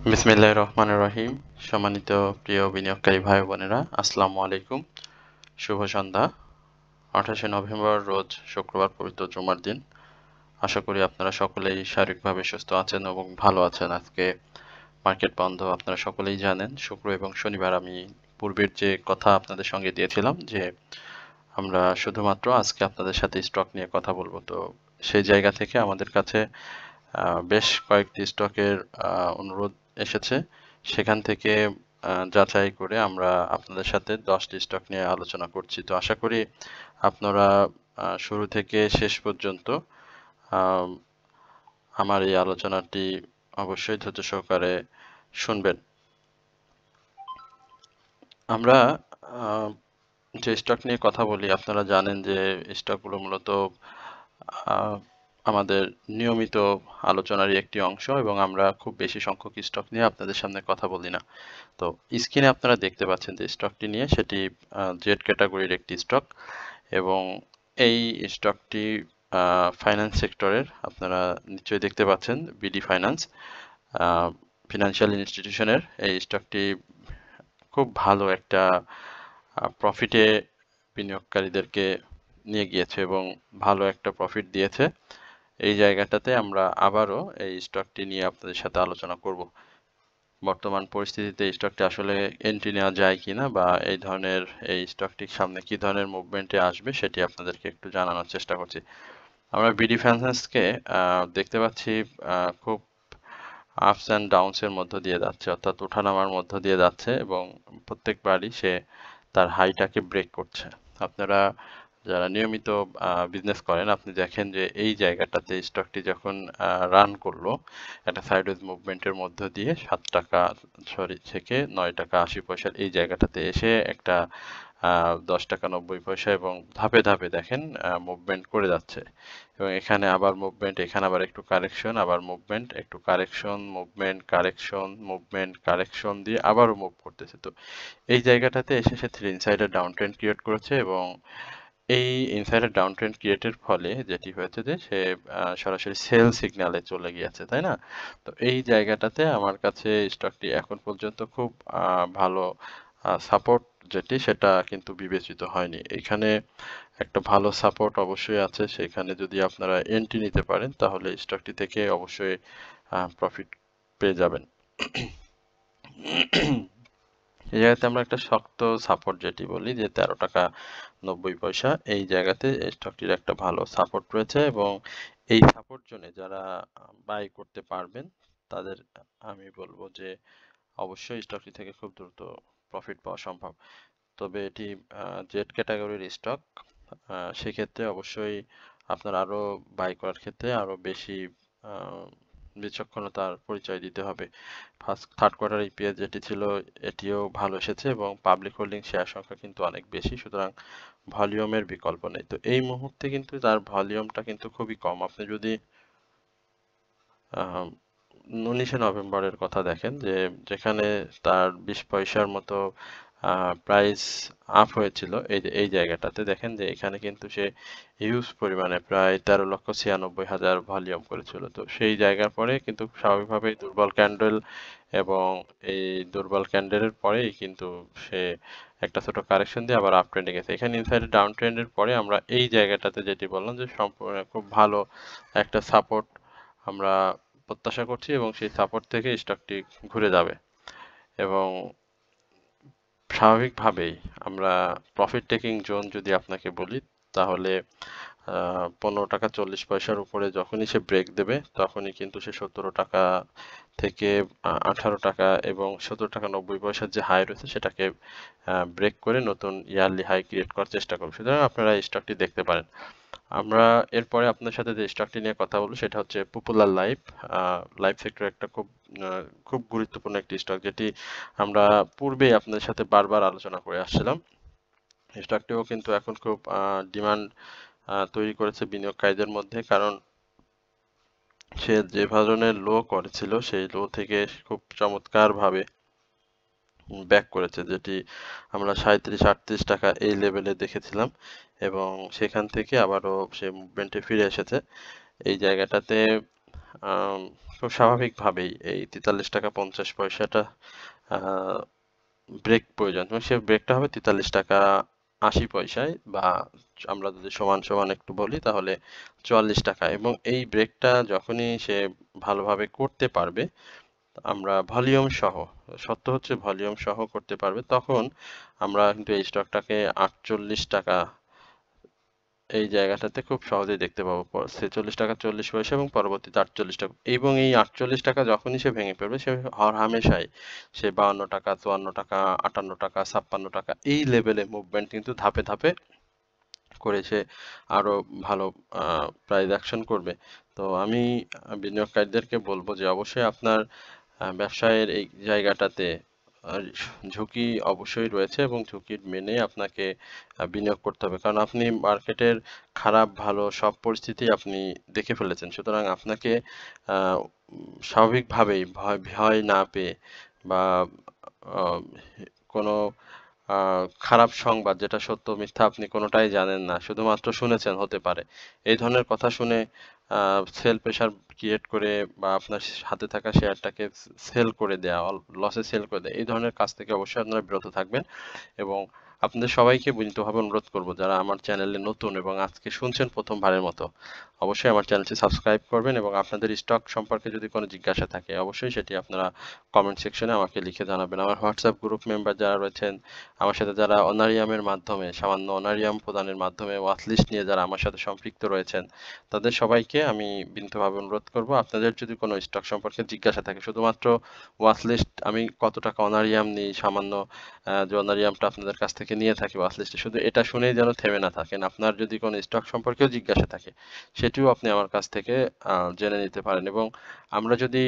বিসমিল্লাহির রহমানির রহিম। সম্মানিত প্রিয় বিনিয়োগকারী ভাই বোনেরা, আসসালামু আলাইকুম। শুভ সন্ধ্যা। 28শে নভেম্বর রোজ শুক্রবার, পবিত্র জুমার দিন। আশা করি আপনারা সকলেই শারীরিকভাবে সুস্থ আছেন এবং ভালো আছেন। আজকে মার্কেট বন্ধ, আপনারা সকলেই জানেন। শুক্র এবং শনিবার আমি পূর্বের যে কথা আপনাদের সঙ্গে দিয়েছিলাম যে আমরা শুধুমাত্র আজকে আপনাদের সাথে স্টক নিয়ে কথা বলবো। তো সেই জায়গা থেকে আমাদের কাছে বেশ কয়েকটি স্টকের অনুরোধ এসেছে। সেখান থেকে যাচাই করে আমরা আপনাদের সাথে 10টি স্টক নিয়ে আলোচনা করছি। তো আশা করি আপনারা শুরু থেকে শেষ পর্যন্ত আম, আমার এই আলোচনাটি অবশ্যই ধৈর্য সহকারে শুনবেন। আমরা আহ, যে স্টক নিয়ে কথা বলি, আপনারা জানেন যে স্টকগুলো মূলত আহ, আমাদের নিয়মিত আলোচনারই একটি অংশ এবং আমরা খুব বেশি সংখ্যক স্টক নিয়ে আপনাদের সামনে কথা বলি না। তো স্ক্রিনে আপনারা দেখতে পাচ্ছেন যে স্টকটি নিয়ে, সেটি জেড ক্যাটাগরির একটি স্টক এবং এই স্টকটি ফাইন্যান্স সেক্টরের। আপনারা নিশ্চয়ই দেখতে পাচ্ছেন বিডি ফাইন্যান্স, ফিনান্সিয়াল ইনস্টিটিউশনের এই স্টকটি খুব ভালো একটা প্রফিটে বিনিয়োগকারীদেরকে নিয়ে গিয়েছে এবং ভালো একটা প্রফিট দিয়েছে। এই জায়গাটাতে আমরা আবারও এই স্টকটি নিয়ে আপনাদের সাথে আলোচনা করব। বর্তমান পরিস্থিতিতে এই স্টকটি আসলে এন্ট্রি নেওয়া যায় কিনা বা এই ধরনের এই স্টকটির সামনে কি ধরনের মুভমেন্টে আসবে সেটি আপনাদেরকে একটু জানানোর চেষ্টা করছি। আমরা বিডি ফাইন্যান্সকে দেখতে পাচ্ছি খুব আপস অ্যান্ড ডাউনস এর মধ্য দিয়ে যাচ্ছে, অর্থাৎ ওঠানামার মধ্য দিয়ে যাচ্ছে এবং প্রত্যেকবারই সে তার হাইটাকে ব্রেক করছে। আপনারা যারা নিয়মিত বিজনেস করেন, আপনি দেখেন যে এই জায়গাটাতে স্টকটি যখন রান করলো একটা সাইডওয়েজ মুভমেন্টের মধ্য দিয়ে 7 টাকা থেকে 9 টাকা 80 পয়সার এই জায়গাটাতে এসে একটা 10 টাকা 90 পয়সা এবং ধাপে ধাপে দেখেন মুভমেন্ট করে যাচ্ছে এবং এখানে আবার মুভমেন্ট, এখানে আবার একটু কারেকশন, আবার মুভমেন্ট, একটু correction, movement, correction, movement, correction দিয়ে আবারও মুভ করতেছে। তো এই জায়গাটাতে এসে সে ইনসাইডার ডাউন ট্রেন্ড ক্রিয়েট করেছে এবং এই ইনসাইডার ডাউন ট্রেন্ড ক্রিয়েটের ফলে যেটি হয়েছে যে সে সরাসরি সেল সিগন্যালে চলে গিয়েছে, তাই না? তো এই জায়গাটাতে আমার কাছে স্টকটি এখন পর্যন্ত খুব ভালো সাপোর্ট যেটি সেটা কিন্তু বিবেচিত হয়নি। এখানে একটা ভালো সাপোর্ট অবশ্যই আছে, সেখানে যদি আপনারা এন্ট্রি নিতে পারেন তাহলে স্টকটি থেকে অবশ্যই প্রফিট পেয়ে যাবেন। এই জায়গাতে আমরা একটা শক্ত সাপোর্ট যেটি বলি যে 13 টাকা 90 পয়সা, এই জায়গাতে স্টকটির একটা ভালো সাপোর্ট রয়েছে এবং এই সাপোর্ট জোনে যারা বাই করতে পারবেন তাদের আমি বলবো যে অবশ্যই স্টকটি থেকে খুব দ্রুত প্রফিট পাওয়া সম্ভব। তবে এটি জেড ক্যাটাগরির স্টক, সেক্ষেত্রে অবশ্যই আপনার আরো বাই করার ক্ষেত্রে আরো বেশি আহ, বিচক্ষণতার পরিচয় দিতে হবে। থার্ড কোয়ার্টার ইপিএস যেটি ছিল এটিও ভালো এসেছে এবং পাবলিক হোল্ডিং শেয়ার সংখ্যা কিন্তু অনেক বেশি, সুতরাং ভলিউমের বিকল্প নেই। তো এই মুহূর্তে কিন্তু তার ভলিউমটা কিন্তু খুবই কম। আপনি যদি আহ 19শে নভেম্বরের কথা দেখেন যে যেখানে তার 20 পয়সার মতো প্রাইস আপ হয়েছিল, এই যে এই জায়গাটাতে দেখেন যে এখানে কিন্তু সে হিউজ পরিমাণে প্রায় 13,96,000 ভলিউম করেছিল। তো সেই জায়গার পরে কিন্তু স্বাভাবিকভাবেই দুর্বল ক্যান্ডেল এবং এই দুর্বল ক্যান্ডেলের পরেই কিন্তু সে একটা ছোট কারেকশন দিয়ে আবার আপ ট্রেন্ডে গেছে। এখানে ইনসাইডে ডাউন ট্রেন্ডের পরে আমরা এই জায়গাটাতে যেটি বললাম যে সম্পূর্ণ খুব ভালো একটা সাপোর্ট আমরা প্রত্যাশা করছি এবং সেই সাপোর্ট থেকে স্টকটি ঘুরে যাবে এবং স্বাভাবিকভাবেই আমরা প্রফিট টেকিং জোন যদি আপনাকে বলি তাহলে 15 টাকা 40 পয়সার উপরে যখনই সে ব্রেক দেবে তখনই কিন্তু সে 17 টাকা থেকে 18 টাকা এবং 17 টাকা 90 পয়সার যে হাই রয়েছে সেটাকে ব্রেক করে নতুন ইয়ারলি হাই ক্রিয়েট করার চেষ্টা করবে। সুতরাং আপনারা এই স্টকটি দেখতে পারেন। আমরা এরপরে আপনার সাথে যে স্টকটি নিয়ে কথা বলবো সেটা হচ্ছে পপুলার লাইফ। লাইফ সেক্টর একটা খুব গুরুত্বপূর্ণ একটি স্টক যেটি আমরা পূর্বেই আপনাদের সাথে বারবার আলোচনা করে আসছিলাম। স্টকটিও কিন্তু এখন খুব ডিমান্ড তৈরি করেছে বিনিয়োগকারীদের মধ্যে, কারণ সে যে ধরনের লো করেছিল সেই লো থেকে খুব চমৎকার ভাবে ব্যাক করেছে, যেটি আমরা 37-38 টাকা এই লেভেলে দেখেছিলাম এবং সেখান থেকে আবারও সে মুভমেন্টে ফিরে এসেছে। এই জায়গাটাতে খুব স্বাভাবিকভাবেই এই 43 টাকা 50 পয়সাটা ব্রেক প্রয়োজন এবং সে ব্রেকটা হবে 43 টাকা 80 পয়সায়, বা আমরা যদি সমান সমান একটু বলি তাহলে 44 টাকা। এবং এই ব্রেকটা যখনই সে ভালোভাবে করতে পারবে, আমরা ভলিউম সহ, সত্য হচ্ছে ভলিউম সহ করতে পারবে, তখন আমরা কিন্তু এই স্টকটাকে 48 টাকা এই জায়গাটাতে খুব সহজেই দেখতে পাবো। 46 টাকা 40 পয়সা এবং পরবর্তীতে 48 টাকা। এবং এই 48 টাকা যখনই সে ভেঙে ফেলবে, সে হর হামেশাই সে 52 টাকা 54 টাকা 58 টাকা 56 টাকা এই লেভেলে মুভমেন্ট কিন্তু ধাপে ধাপে করে সে আরো ভালো প্রাইস অ্যাকশন করবে। তো আমি বিনিয়োগকারীদেরকে বলবো যে অবশ্যই আপনার ব্যবসায়ের এই জায়গাটাতে ঝুঁকি অবশ্যই রয়েছে এবং ঝুঁকি মেনে আপনাকে বিনিয়োগ করতে হবে, কারণ আপনি মার্কেটের খারাপ ভালো সব পরিস্থিতি আপনি দেখে ফেলেছেন। সুতরাং আপনাকে স্বাভাবিকভাবেই ভয় ভয় না পেয়ে বা আহ, কোনো খারাপ সংবাদ, যেটা সত্য মিথ্যা আপনি কোনোটাই জানেন না, শুধুমাত্র শুনেছেন হতে পারে, এই ধরনের কথা শুনে সেল প্রেশার ক্রিয়েট করে বা আপনার হাতে থাকা শেয়ারটাকে সেল করে দেওয়া, লসে সেল করে দেওয়া, এই ধরনের কাজ থেকে অবশ্যই আপনারা বিরত থাকবেন। এবং আপনাদের সবাইকে বিনীতভাবে অনুরোধ করব, যারা আমার চ্যানেলে নতুন এবং আজকে শুনছেন প্রথমবারের মতো, অবশ্যই আমার চ্যানেলটি সাবস্ক্রাইব করবেন এবং আপনাদের স্টক সম্পর্কে যদি কোনো জিজ্ঞাসা থাকে অবশ্যই সেটি আপনারা কমেন্ট সেকশনে আমাকে লিখে জানাবেন। আমার হোয়াটসঅ্যাপ গ্রুপ মেম্বার যারা রয়েছেন, আমার সাথে যারা অনারিয়ামের মাধ্যমে, সামান্য অনারিয়াম প্রদানের মাধ্যমে ওয়াচলিস্ট নিয়ে যারা আমার সাথে সম্পৃক্ত রয়েছেন, তাদের সবাইকে আমি বিনীতভাবে অনুরোধ করব, আপনাদের যদি কোনো স্টক সম্পর্কে জিজ্ঞাসা থাকে, শুধুমাত্র ওয়াচলিস্ট আমি কত টাকা অনারিয়াম নিই, সামান্য যে অনারিয়ামটা আপনাদের কাছ থেকে নিয়ে থাকি ওয়াচলিস্টে, শুধু এটা শুনেই যেন থেমে না থাকেন। আপনার যদি কোনো স্টক সম্পর্কেও জিজ্ঞাসা থাকে, সেটিও আপনি আমার কাছ থেকে জেনে নিতে পারেন। এবং আমরা যদি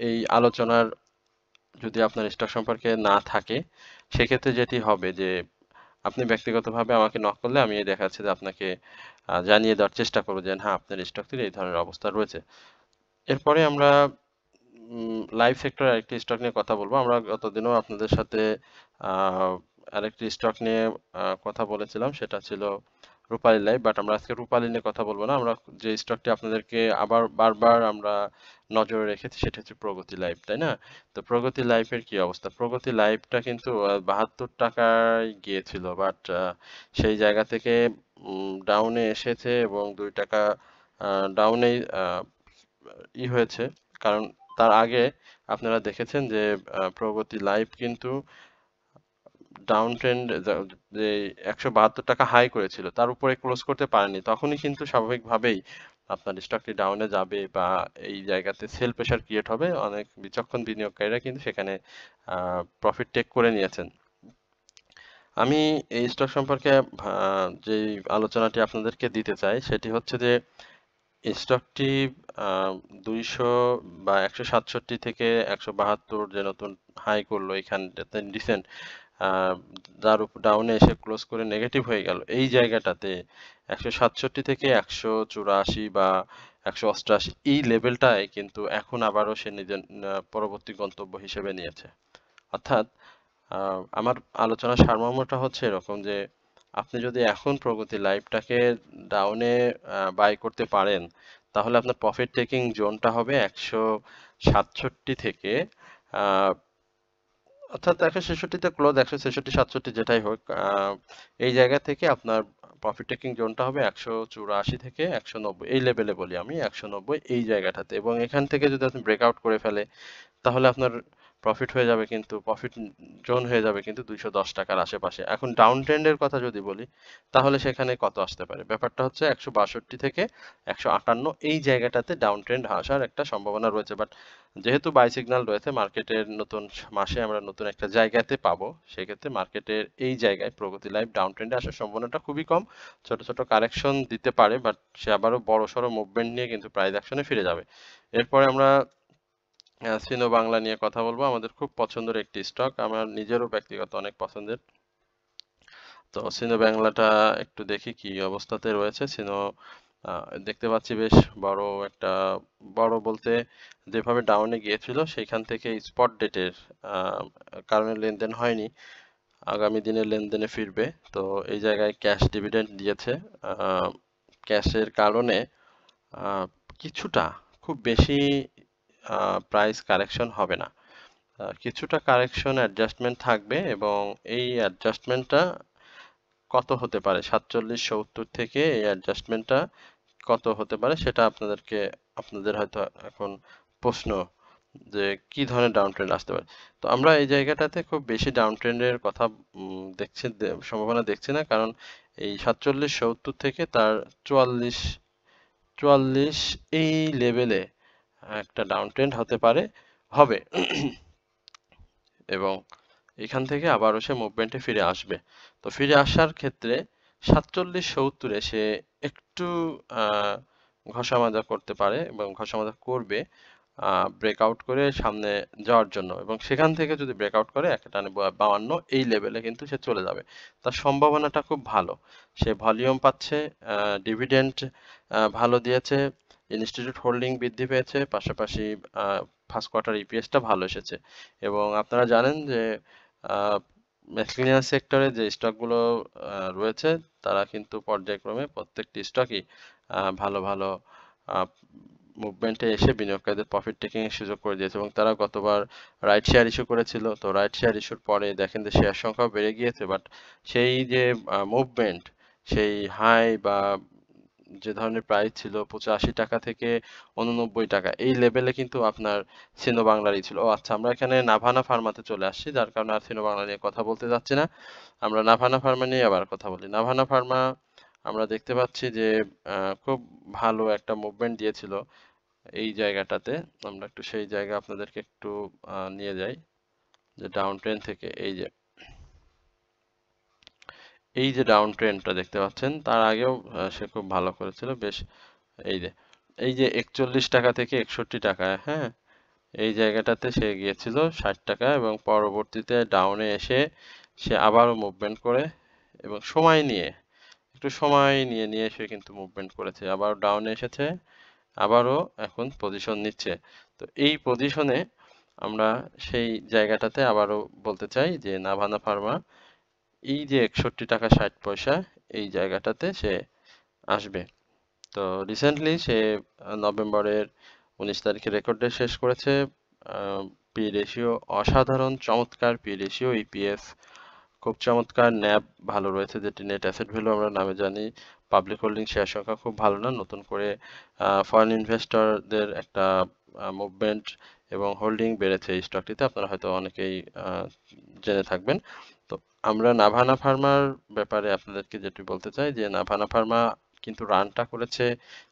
এই আলোচনার যদি আপনার স্টক সম্পর্কে না থাকে, সেক্ষেত্রে যেটি হবে যে আপনি ব্যক্তিগতভাবে আমাকে নক করলে আমি দেখা যাচ্ছে যে আপনাকে জানিয়ে দেওয়ার চেষ্টা করবো যে হ্যাঁ, আপনার স্টকটির এই ধরনের অবস্থা রয়েছে। এরপরে আমরা লাইভ সেক্টর আরেকটি স্টক নিয়ে কথা বলবো। আমরা গতদিনও আপনাদের সাথে আহ, আরেকটি স্টক নিয়ে কথা বলেছিলাম, সেটা ছিল রূপালী লাইফ। বাট আমরা আজকে রূপালী নিয়ে কথা বলবো না, আমরা যে স্টকটি আপনাদেরকে আবার বারবার আমরা নজরে রেখেছি সেটা হচ্ছে প্রগতি লাইফ, তাই না? তো প্রগতি লাইফের কি অবস্থা? প্রগতি লাইফটা কিন্তু 72 টাকায় গিয়েছিল, বাট সেই জায়গা থেকে ডাউনে এসেছে এবং 2 টাকা ডাউনে হয়েছে। কারণ তার আগে আপনারা দেখেছেন যে প্রগতি লাইফ কিন্তু ডাউন ট্রেন্ড, যে 172 টাকা হাই করেছিল তার উপরে ক্লোজ করতে পারেনি, তখনই কিন্তু স্বাভাবিকভাবেই আপনার স্টকটি ডাউনে যাবে বা এই জায়গাতে সেল প্রেশার ক্রিয়েট হবে। অনেক বিচক্ষণ বিনিয়োগকারীরা কিন্তু সেখানে প্রফিট টেক করে নিয়েছেন। আমি এই স্টক সম্পর্কে যে আলোচনাটি আপনাদেরকে দিতে চাই সেটি হচ্ছে যে স্টকটি 200 বা 167 থেকে 172 যে নতুন হাই করলো এখানটাতে রিসেন্ট, যার উপর ডাউনে এসে ক্লোজ করে নেগেটিভ হয়ে গেল, এই জায়গাটাতে 167 থেকে 184 বা 188 এই লেভেলটাই কিন্তু এখন আবারও সে নিজের পরবর্তী গন্তব্য হিসেবে নিয়েছে। অর্থাৎ আমার আলোচনার সারমর্মটা হচ্ছে এরকম যে আপনি যদি এখন প্রগতি লাইফটাকে ডাউনে বাই করতে পারেন, তাহলে আপনার প্রফিট টেকিং জোনটা হবে 167 থেকে আহ, অর্থাৎ 166তে ক্লোজ, 166 67 যেটাই হোক, এই জায়গা থেকে আপনার প্রফিট টেকিং জোনটা হবে 184 থেকে 190 এই লেভেলে বলি আমি, 190 এই জায়গাটাতে। এবং এখান থেকে যদি আপনি ব্রেকআউট করে ফেলে, তাহলে আপনার প্রফিট হয়ে যাবে, কিন্তু প্রফিট জোন হয়ে যাবে কিন্তু 210 টাকার আশেপাশে। এখন ডাউন ট্রেন্ডের কথা যদি বলি, তাহলে সেখানে কত আসতে পারে? ব্যাপারটা হচ্ছে 162 থেকে 158 এই জায়গাটাতে ডাউন ট্রেন্ড আসার একটা সম্ভাবনা রয়েছে। বাট যেহেতু বাই সিগন্যাল রয়েছে, মার্কেটের নতুন মাসে আমরা নতুন একটা জায়গাতে পাবো, সেক্ষেত্রে মার্কেটের এই জায়গায় প্রগতি লাইফ ডাউন ট্রেন্ডে আসার সম্ভাবনাটা খুবই কম। ছোট ছোট কারেকশন দিতে পারে, বাট সে আবারও বড় সড়ো মুভমেন্ট নিয়ে কিন্তু প্রাইস অ্যাকশনে ফিরে যাবে। এরপরে আমরা সিনো বাংলা নিয়ে কথা বলবো, আমাদের খুব পছন্দের একটি স্টক, আমার নিজেরও ব্যক্তিগত অনেক পছন্দের। তো সিনো বাংলাটা একটু দেখি কি অবস্থাতে রয়েছে। সিনো দেখতে পাচ্ছি বেশ বড় একটা, বড় বলতে যেভাবে ডাউনে গিয়েছিল সেইখান থেকে স্পট ডেটের কারণে লেনদেন হয়নি, আগামী দিনে লেনদেনে ফিরবে। তো এই জায়গায় ক্যাশ ডিভিডেন্ড দিয়েছে, ক্যাশের কারণে আহ, কিছুটা, খুব বেশি প্রাইস কারেকশন হবে না। কিছুটা কারেকশন অ্যাডজাস্টমেন্ট থাকবে এবং এই অ্যাডজাস্টমেন্টটা কত হতে পারে 47-70 থেকে এই অ্যাডজাস্টমেন্টটা কত হতে পারে সেটা আপনাদের হয়তো এখন প্রশ্ন যে কি ধরনের ডাউন ট্রেন্ড আসতে পারে। তো আমরা এই জায়গাটাতে খুব বেশি ডাউন ট্রেন্ডের কথা সম্ভাবনা দেখছি না, কারণ এই 47-70 থেকে তার 44 এই লেভেলে একটা ডাউন ট্রেন্ড হতে পারে, হবে এবং এখান থেকে আবারও সে মুভমেন্টে ফিরে আসবে। তো ফিরে আসার ক্ষেত্রে 47-70-এ সে একটু ঘষা মাজা করতে পারে এবং ঘষা মাজা করবে ব্রেকআউট করে সামনে যাওয়ার জন্য, এবং সেখান থেকে যদি ব্রেকআউট করে একটা টানে 52 এই লেভেলে কিন্তু সে চলে যাবে। তার সম্ভাবনাটা খুব ভালো। সে ভলিউম পাচ্ছে, ডিভিডেন্ড ভালো দিয়েছে, ইনস্টিটিউট হোল্ডিং বৃদ্ধি পেয়েছে, পাশাপাশি ফার্স্ট কোয়ার্টার ইপিএসটা ভালো এসেছে। এবং আপনারা জানেন যে মেসলিনিয়াস সেক্টরে যে স্টকগুলো রয়েছে তারা কিন্তু পর্যায়ক্রমে প্রত্যেকটি স্টকই ভালো ভালো মুভমেন্টে এসে বিনিয়োগকারীদের প্রফিট টেকিং এর সুযোগ করে দিয়েছে, এবং তারা গতবার রাইট শেয়ার ইস্যু করেছিল। তো রাইট শেয়ার ইস্যুর পরে দেখেন যে শেয়ার সংখ্যাও বেড়ে গিয়েছে, বাট সেই যে মুভমেন্ট, সেই হাই বা যে ধরনের প্রাইস ছিল 85 টাকা থেকে 89 টাকা এই লেভেলে কিন্তু আপনার সিনো বাংলারই ছিল। ও আচ্ছা, আমরা এখানে নাভানা ফার্মাতে চলে আসছি, যার কারণে আর সিনো বাংলা নিয়ে কথা বলতে যাচ্ছি না। আমরা নাভানা ফার্মা নিয়ে আবার কথা বলি। নাভানা ফার্মা আমরা দেখতে পাচ্ছি যে খুব ভালো একটা মুভমেন্ট দিয়েছিল এই জায়গাটাতে। আমরা একটু সেই জায়গা আপনাদেরকে একটু নিয়ে যাই, যে ডাউন ট্রেন্ড থেকে এই যে ডাউন ট্রেন্ডটা দেখতে পাচ্ছেন, তার আগেও সে খুব ভালো করেছিল বেশ। এই যে 41 টাকা থেকে 61 টাকা, হ্যাঁ, এই জায়গাটাতে সে গিয়েছিল 60 টাকা, এবং পরবর্তীতে ডাউনে এসে সে আবারও মুভমেন্ট করে এবং একটু সময় নিয়ে সে কিন্তু মুভমেন্ট করেছে, আবার ডাউনে এসেছে, আবারও এখন পজিশন নিচ্ছে। তো এই পজিশনে আমরা সেই জায়গাটাতে আবারও বলতে চাই যে নাভানা ফার্মা এই যে 61 টাকা 60 পয়সা এই জায়গাটাতে সে আসবে। তো রিসেন্টলি সে নভেম্বরের 19 তারিখে রেকর্ড ডে শেষ করেছে। পি রেশিও অসাধারণ চমৎকার, পি রেশিও, ইপিএস খুব চমৎকার, ন্যাব ভালো রয়েছে, যেটি নেট অ্যাসেট ভ্যালু আমরা নামে জানি। পাবলিক হোল্ডিং শেয়ার সংখ্যা খুব ভালো না, নতুন করে ফরেন ইনভেস্টরদের একটা মুভমেন্ট এবং হোল্ডিং বেড়েছে এই স্টকটিতে, আপনারা হয়তো অনেকেই জেনে থাকবেন। তো আমরা নাভানা ফার্মার ব্যাপারে আপনাদেরকে যেটি বলতে চাই যে নাভানা ফার্মা কিন্তু রানটা করেছে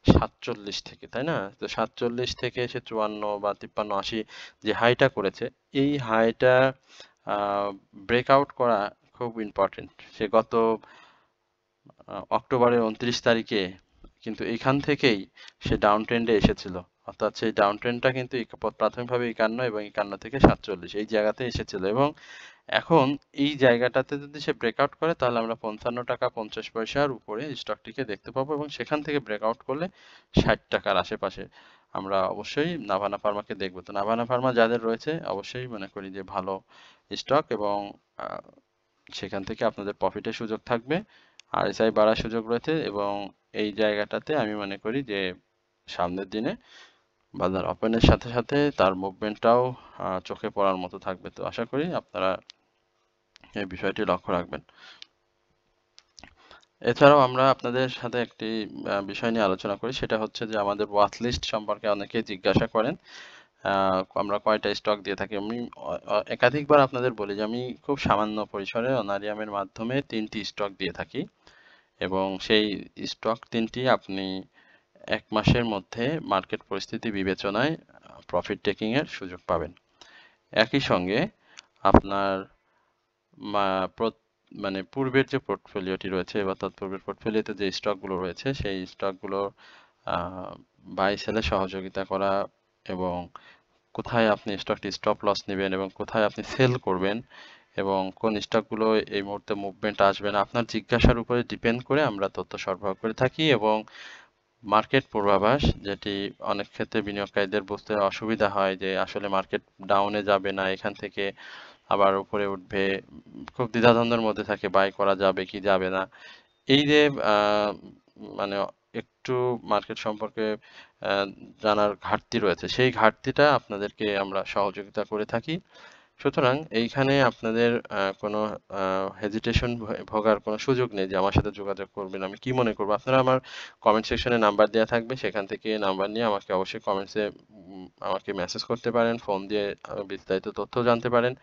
47 থেকে, তাই না? তো 47 থেকে এসে 54 বা 53, 80 যে হাইটা করেছে, এই হাইটা ব্রেকআউট করা খুব ইম্পর্টেন্ট। সে গত অক্টোবরের 29 তারিখে কিন্তু এখান থেকেই সে ডাউন ট্রেন্ডে এসেছিল, অর্থাৎ সেই ডাউন ট্রেন্ডটা কিন্তু প্রাথমিকভাবে 51 এবং 51 থেকে 47 এই জায়গাতে এসেছিল, এবং এখন এই জায়গাটাতে যদি সে ব্রেকআউট করে তাহলে আমরা 55 টাকা 50 পয়সার উপরে স্টকটিকে দেখতে পাবো, এবং সেখান থেকে ব্রেকআউট করলে 60 টাকার আশেপাশে আমরা অবশ্যই নাভানা ফার্মাকে দেখবো। তো নাভানা ফার্মা যাদের রয়েছে অবশ্যই মনে করি যে ভালো স্টক, এবং সেখান থেকে আপনাদের প্রফিটের সুযোগ থাকবে, আরএসআই বাড়ার সুযোগ রয়েছে, এবং এই জায়গাটাতে আমি মনে করি যে সামনের দিনে বাজার ওপেনের সাথে সাথে তার মুভমেন্টটাও চোখে পড়ার মতো থাকবে। তো আশা করি আপনারা এই বিষয়টি লক্ষ্য রাখবেন। এছাড়াও আমরা আপনাদের সাথে একটি বিষয় নিয়ে আলোচনা করি, সেটা হচ্ছে যে আমাদের ওয়াচ লিস্ট সম্পর্কে অনেকেই জিজ্ঞাসা করেন আমরা কয়টা স্টক দিয়ে থাকি। আমি একাধিকবার আপনাদের বলি যে আমি খুব সামান্য পরিসরে অনারিয়ামের মাধ্যমে 3টি স্টক দিয়ে থাকি, এবং সেই স্টক 3টি আপনি 1 মাসের মধ্যে মার্কেট পরিস্থিতি বিবেচনায় প্রফিট টেকিং এর সুযোগ পাবেন। একই সঙ্গে আপনার মানে পূর্বের যে পোর্টফোলিওটি রয়েছে, অর্থাৎ পূর্বের পোর্টফোলিওতে যে স্টকগুলো রয়েছে সেই স্টকগুলো বাই সেলে সহযোগিতা করা, এবং কোথায় আপনি স্টকটি স্টপ লস নেবেন এবং কোথায় আপনি সেল করবেন, এবং কোন স্টকগুলো এই মুহূর্তে মুভমেন্ট আসবে না, আপনার জিজ্ঞাসার উপরে ডিপেন্ড করে আমরা তথ্য সরবরাহ করে থাকি। এবং মার্কেট পূর্বাভাস, যেটি অনেক ক্ষেত্রে বিনিয়োগকারীদের বুঝতে অসুবিধা হয় যে আসলে মার্কেট ডাউনে যাবে না এখান থেকে আবার উপরে উঠবে, খুব দ্বিধাদ্বন্দ্বের মধ্যে থাকে বাই করা যাবে কি যাবে না। এই যে মানে একটু মার্কেট সম্পর্কে জানার ঘাটতি রয়েছে, সেই ঘাটতিটা আপনাদেরকে আমরা সহযোগিতা করে থাকি। সুতরাং এইখানে আপনাদের কোনো হেজিটেশন ভোগার কোনো সুযোগ নেই যে আমার সাথে যোগাযোগ করবেন। আমি কি মনে করব, আপনারা আমার কমেন্ট সেকশনে নাম্বার দেওয়া থাকবে, সেখান থেকে নাম্বার নিয়ে আমাকে অবশ্যই কমেন্টসে আমাকে মেসেজ করতে পারেন, ফোন দিয়ে বিস্তারিত তথ্য জানতে পারেন।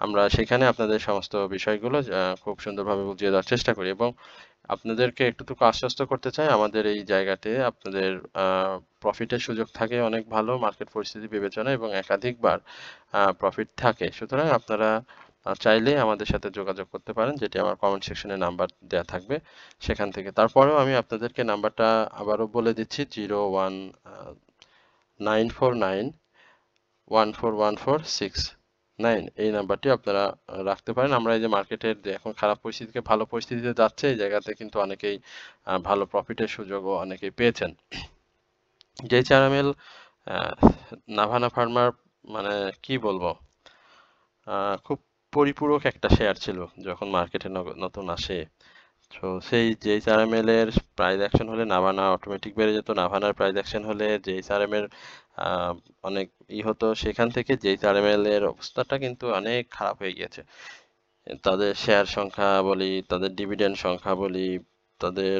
আমরা সেখানে আপনাদের সমস্ত বিষয়গুলো খুব সুন্দরভাবে বুঝিয়ে দেওয়ার চেষ্টা করি, এবং আপনাদেরকে একটুটুকু আশ্বস্ত করতে চাই আমাদের এই জায়গাতে আপনাদের প্রফিটের সুযোগ থাকে অনেক ভালো মার্কেট পরিস্থিতি বিবেচনায়, এবং একাধিকবার প্রফিট থাকে। সুতরাং আপনারা চাইলে আমাদের সাথে যোগাযোগ করতে পারেন, যেটি আমার কমেন্ট সেকশনে নাম্বার দেওয়া থাকবে সেখান থেকে। তারপরেও আমি আপনাদেরকে নাম্বারটা আবারও বলে দিচ্ছি, 01949141469, এই নাম্বারটি আপনারা রাখতে পারেন। আমরা এই যে মার্কেটের যে এখন খারাপ পরিস্থিতিকে ভালো পরিস্থিতিতে যাচ্ছে, এই জায়গাতে কিন্তু অনেকেই ভালো প্রফিটের সুযোগও অনেকেই পেয়েছেন। JHRML নাভানা ফার্মার মানে কি বলবো, খুব পরিপূরক একটা শেয়ার ছিল যখন মার্কেটে নতুন আসে। তো সেই JHRML এর প্রাইস অ্যাকশন হলে নাভানা অটোমেটিক বেড়ে যেত, নাভানার প্রাইস অ্যাকশন হলে JHRM এর অনেক হতো, সেখান থেকে JHRML এর অবস্থাটা কিন্তু অনেক খারাপ হয়ে গিয়েছে। তাদের শেয়ার সংখ্যা বলি, তাদের ডিভিডেন্ড সংখ্যা বলি, তাদের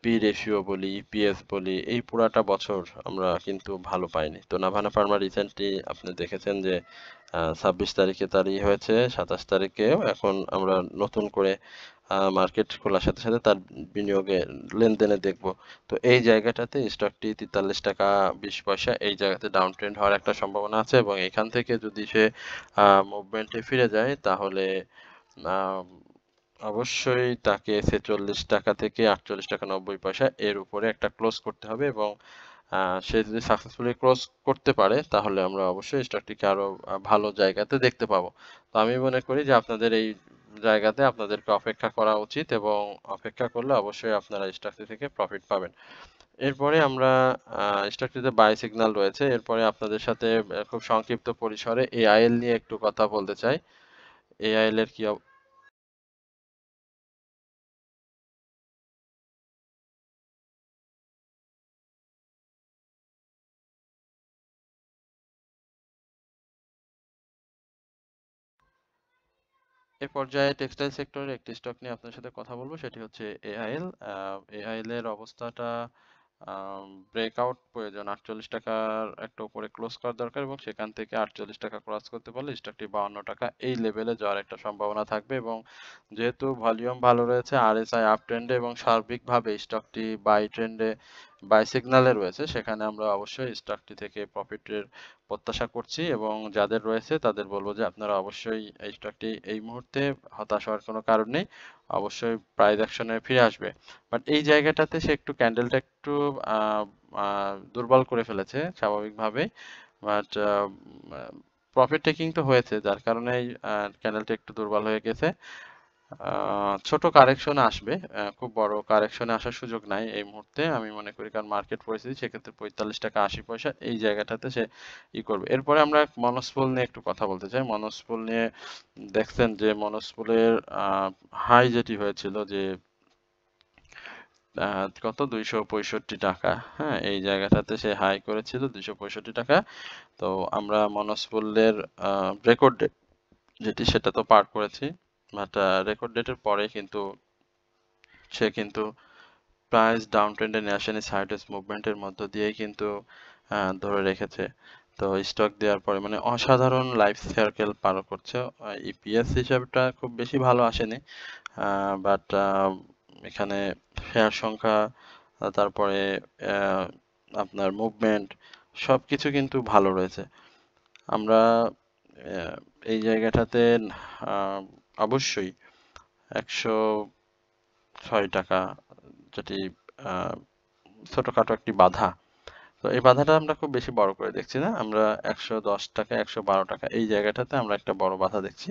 পি রেশিও বলি, ইপিএস বলি, এই পুরাটা বছর আমরা কিন্তু ভালো পাইনি। তো নাভানা ফার্মা রিসেন্টলি আপনি দেখেছেন যে 26 তারিখে তার হয়েছে, 27 তারিখেও এখন আমরা নতুন করে মার্কেট খোলার সাথে সাথে তার বিনিয়োগে লেনদেনে দেখব। তো এই জায়গাটাতে স্টকটি 43 টাকা 20 পয়সা এই জায়গাতে ডাউন ট্রেন্ড হওয়ার একটা সম্ভাবনা আছে, এবং এখান থেকে যদি সে মুভমেন্টে ফিরে যায় তাহলে আম, অবশ্যই তাকে 46 টাকা থেকে 48 টাকা 90 পয়সা এর উপরে একটা ক্লোজ করতে হবে, এবং সে যদি সাকসেসফুলি ক্লোজ করতে পারে তাহলে আমরা অবশ্যই স্টকটিকে আরো ভালো জায়গাতে দেখতে পাবো। তো আমি মনে করি যে আপনাদের এই জায়গাতে আপনাদেরকে অপেক্ষা করা উচিত, এবং অপেক্ষা করলে অবশ্যই আপনারা স্টকটি থেকে প্রফিট পাবেন। এরপরে আমরা স্টকটিতে বাই সিগন্যাল রয়েছে, এরপরে আপনাদের সাথে খুব সংক্ষিপ্ত পরিসরে এআইএল নিয়ে একটু কথা বলতে চাই। এআইএল এর কি এই পর্যায়ে টেক্সটাইল সেক্টরের একটি স্টক নিয়ে আপনার সাথে কথা বলবো, সেটি হচ্ছে এআইএল। এআইএল এর অবস্থাটা ব্রেকআউট প্রয়োজন, 48 টাকার একটা উপরে ক্লোজ করার দরকার, এবং সেখান থেকে 48 টাকা ক্রস করতে পারলে স্টকটি 52 টাকা এই লেভেলে যাওয়ার একটা সম্ভাবনা থাকবে। এবং যেহেতু ভলিউম ভালো রয়েছে, আরএসআই আপ ট্রেন্ডে এবং সার্বিকভাবে স্টকটি বাই ট্রেন্ডে বাই সিগন্যালে রয়েছে, সেখানে আমরা অবশ্যই স্টকটি থেকে প্রফিটের প্রত্যাশা করছি, এবং যাদের রয়েছে তাদের বলবো যে আপনারা অবশ্যই এই স্টকটি এই মুহূর্তে হতাশ হওয়ার কোনো কারণ নেই, অবশ্যই প্রাইস অ্যাকশনে ফিরে আসবে। বাট এই জায়গাটাতে সে একটু ক্যান্ডেলটা একটু দুর্বল করে ফেলেছে স্বাভাবিকভাবে, বাট প্রফিট টেকিং তো হয়েছে, যার কারণে ক্যান্ডেলটা একটু দুর্বল হয়ে গেছে। ছোট কারেকশন আসবে, খুব বড় কারেকশনে আসার সুযোগ নাই এই মুহূর্তে আমি মনে করি, কারণ মার্কেট পরিস্থিতি সেক্ষেত্রে 45 টাকা 80 পয়সা এই জায়গাটাতে সে করবে। এরপরে আমরা মনোস্পুল নিয়ে একটু কথা বলতে চাই। মনোস্পুল নিয়ে দেখছেন যে মনোস্পুলের হাই যেটি হয়েছিল যে কত 265 টাকা, হ্যাঁ এই জায়গাটাতে সে হাই করেছিল 265 টাকা। তো আমরা মনোস্পুলের রেকর্ড ডেট যেটি সেটা তো পার করেছি, বাট রেকর্ড ডেটের পরে কিন্তু সে কিন্তু প্রাইস ডাউন ট্রেন্ডে নিয়ে আসেনি, সাইডওয়েজ মুভমেন্টের মধ্য দিয়েই কিন্তু ধরে রেখেছে। তো স্টক দেওয়ার পরে মানে অসাধারণ লাইফ সার্কেল পার করছে। ইপিএস হিসাবটা খুব বেশি ভালো আসেনি, বাট এখানে শেয়ার সংখ্যা, তারপরে আপনার মুভমেন্ট সবকিছু কিন্তু ভালো রয়েছে। আমরা এই জায়গাটাতে আহ, অবশ্যই 106 টাকা, যেটি আহ, ছোটখাটো একটি বাধা, তো এই বাধাটা আমরা খুব বেশি বড় করে দেখছি না, আমরা 110 টাকা 112 টাকা এই জায়গাটাতে আমরা একটা বড় বাধা দেখছি।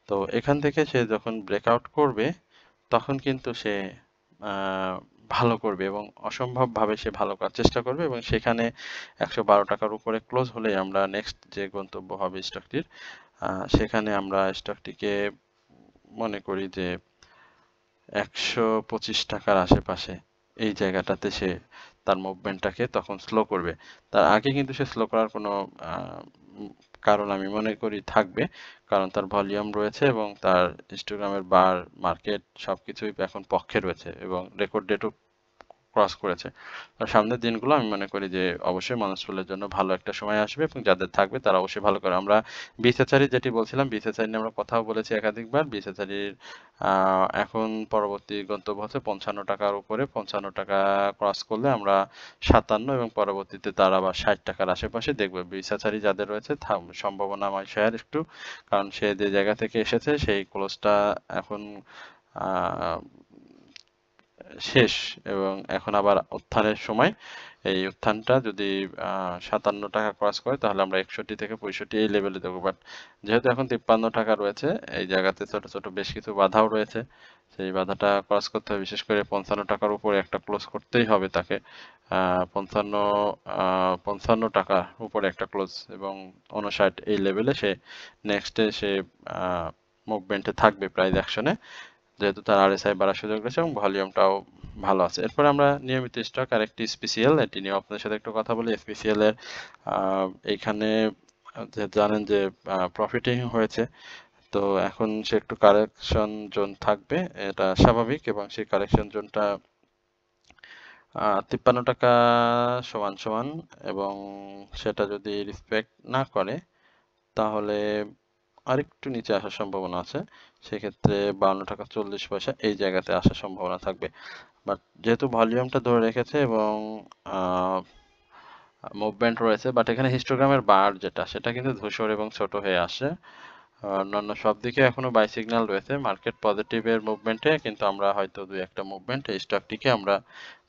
তো এখান থেকে সে যখন ব্রেকআউট করবে তখন কিন্তু সে আহ, ভালো করবে, এবং অসম্ভবভাবে সে ভালো করার চেষ্টা করবে, এবং সেখানে 112 টাকার উপরে ক্লোজ হলেই আমরা নেক্সট যে গন্তব্য হবে স্টকটির, সেখানে আমরা স্টকটিকে মনে করি যে 125 টাকার আশেপাশে এই জায়গাটাতে সে তার মুভমেন্টটাকে তখন স্লো করবে। তার আগে কিন্তু সে স্লো করার কোনো কারণ আমি মনে করি থাকবে, কারণ তার ভলিউম রয়েছে এবং তার হিস্টোগ্রামের বার, মার্কেট সবকিছুই এখন পক্ষে রয়েছে এবং রেকর্ড ডেটও ক্রস করেছে। আর সামনের দিনগুলো আমি মনে করি যে অবশ্যই মানুষগুলোর জন্য ভালো একটা সময় আসবে এবং যাদের থাকবে তারা অবশ্যই ভালো করে। আমরা বিসেসারি যেটি বলছিলাম, বিসেসারি নিয়ে আমরা কথাও বলেছি একাধিকবার। বিসেসারির এখন পরবর্তী গন্তব্য হচ্ছে 55 টাকার উপরে। 55 টাকা ক্রস করলে আমরা 57 এবং পরবর্তীতে তার আবার 60 টাকার আশেপাশে দেখবে। বিসেসারি যাদের রয়েছে সম্ভাবনাময় শেয়ার একটু, কারণ সে যে জায়গা থেকে এসেছে সেই ক্লোজটা এখন আহ শেষ এবং এখন আবার উত্থানের সময়। এই উত্থানটা যদি 57 টাকা ক্রস করে তাহলে আমরা 61 থেকে 65 এই লেভেলে দেখবো। বাট যেহেতু এখন 53 টাকা রয়েছে, এই জায়গাতে ছোট ছোট বেশ কিছু বাধাও রয়েছে। সেই বাধাটা ক্রস করতে হবে, বিশেষ করে 55 টাকার উপরে একটা ক্লোজ করতেই হবে তাকে। 55 টাকার উপরে একটা ক্লোজ এবং 59 এই লেভেলে সে নেক্সটে সে মুভমেন্টে থাকবে প্রাইস অ্যাকশনে, যেহেতু তার আরএসআই বাড়ার সুযোগ রয়েছে এবং ভলিউমটাও ভালো আছে। এরপরে আমরা নিয়মিত স্টক আর একটি স্পেশাল, এটি নিয়ে আপনাদের সাথে একটু কথা বলি। স্পেশাল এর এইখানে জানেন যে প্রফিটিং হয়েছে, তো এখন সে একটু কারেকশন জোন থাকবে, এটা স্বাভাবিক এবং সেই কারেকশন জোনটা 53 টাকা সমান সমান এবং সেটা যদি রেসপেক্ট না করে তাহলে আরেকটু নিচে আসার সম্ভাবনা আছে। সেক্ষেত্রে 52 টাকা 40 পয়সা এই জায়গাতে আসার সম্ভাবনা থাকবে। বাট যেহেতু ভলিউমটা ধরে রেখেছে এবং মুভমেন্ট রয়েছে, বাট এখানে হিস্টোগ্রামের বার যেটা সেটা কিন্তু ধূসর এবং ছোট হয়ে আসে। অন্যান্য সব দিকে এখনো বাই সিগন্যাল রয়েছে মার্কেট পজিটিভের মুভমেন্টে, কিন্তু আমরা হয়তো দুই একটা মুভমেন্ট এই স্টকটিকে আমরা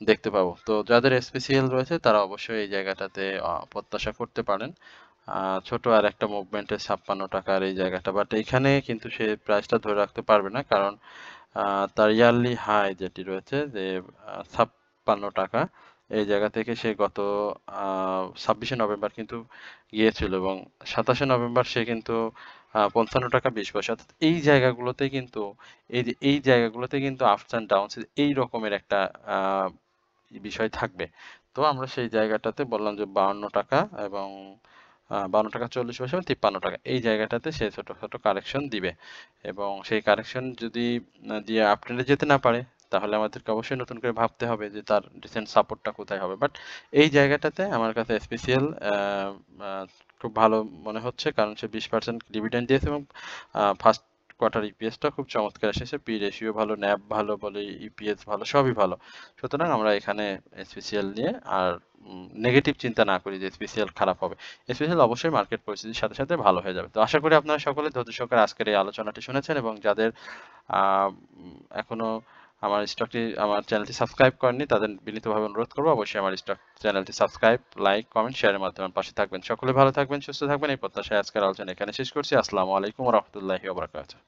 দেখতে পাবো। তো যাদের এসপিসিএল রয়েছে তারা অবশ্যই এই জায়গাটাতে প্রত্যাশা করতে পারেন ছোট আর একটা মুভমেন্টে 56 টাকার এই জায়গাটা। বাট এইখানে কিন্তু সে প্রাইসটা ধরে রাখতে পারবে না, কারণ তার ইয়ারলি হাই যেটি রয়েছে যে 56 টাকা, এই জায়গা থেকে সে গত 26শে নভেম্বর কিন্তু গিয়েছিল এবং 27শে নভেম্বর সে কিন্তু 55 টাকা 20 পয়সা। অর্থাৎ এই জায়গাগুলোতে কিন্তু এই জায়গাগুলোতে কিন্তু আপস অ্যান্ড ডাউনস এই রকমের একটা বিষয় থাকবে। তো আমরা সেই জায়গাটাতে বললাম যে 52 টাকা এবং 52 টাকা 40 পয়সা এবং 53 টাকা এই জায়গাটাতে সে ছোট ছোট কারেকশন দিবে এবং সেই কারেকশন যদি দিয়ে আপট্রেন্ডে যেতে না পারে তাহলে আমাদেরকে অবশ্যই নতুন করে ভাবতে হবে যে তার রিসেন্ট সাপোর্টটা কোথায় হবে। বাট এই জায়গাটাতে আমার কাছে স্পেশাল খুব ভালো মনে হচ্ছে, কারণ সে 20% ডিভিডেন্ড দিয়েছে এবং ফার্স্ট কোয়ার্টার ইপিএসটা খুব চমৎকার এসেছে, পি রেশিও ভালো, ন্যাব ভালো বলে, ইপিএস ভালো, সবই ভালো। সুতরাং আমরা এখানে স্পেশাল নিয়ে আর নেগেটিভ চিন্তা না করি যে স্পেশাল খারাপ হবে। স্পেশাল অবশ্যই মার্কেট পরিস্থিতির সাথে সাথে ভালো হয়ে যাবে। তো আশা করি আপনারা সকলে ধৈর্য সহকারে আজকের এই আলোচনাটি শুনেছেন এবং যাদের এখনো আমার চ্যানেলটি সাবস্ক্রাইব করেননি তাদের বিনীতভাবে অনুরোধ করবো অবশ্যই আমার স্টক চ্যানেলটি সাবস্ক্রাইব, লাইক, কমেন্ট, শেয়ারের মাধ্যমে আমার পাশে থাকবেন। সকলে ভালো থাকবেন, সুস্থ থাকবেন, এই প্রত্যাশায় আজকের আলোচনা এখানে শেষ করছি। আসসালামু আলাইকুম ওয়া রাহমাতুল্লাহি ওয়া বারাকাতুহু।